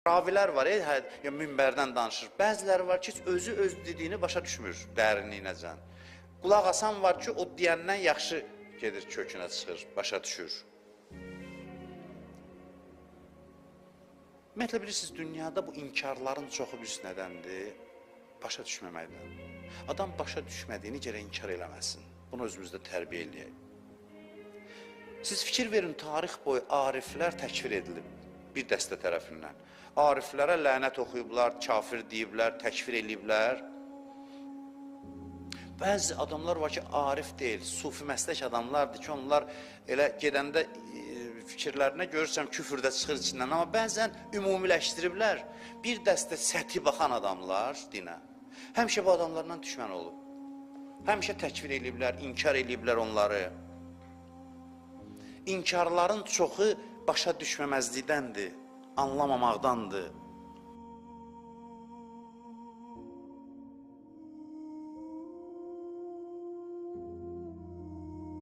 Ravilər var, ya minbərdən danışır. Bəziləri var ki, özü öz dediyini başa düşmür dərinliyinəcən. Qulaq asan var ki, o deyəndən yaxşı gedir, kökünə çıxır, başa düşür. Ümumiyyətlə, bilirsiniz, dünyada bu inkarların çoxu biz nədəndir? Başa düşməməkdən. Adam başa düşmədiyini gərək inkar eləməsin. Bunu özümüzdə tərbiyə eləyək. Siz fikir verin, tarix boyu ariflər təkfir edilib bir dəstə tərəfindən. Ariflərə lənət oxuyublar, kafir deyiblər, təkfir ediblər. Bəzi adamlar var ki, arif deyil, sufi məslək adamlardır ki, onlar elə gedəndə fikirlərinə görürsəm küfürdə çıxır içindən, amma bəzən ümumiləşdiriblər. Bir dəstə səthi baxan adamlar dinə, həmişə bu adamlarla düşmən olub. Həmişə təkfir ediblər, inkar ediblər onları. İnkarların çoxu başa düşməməzlikdəndir, anlamamaqdandır.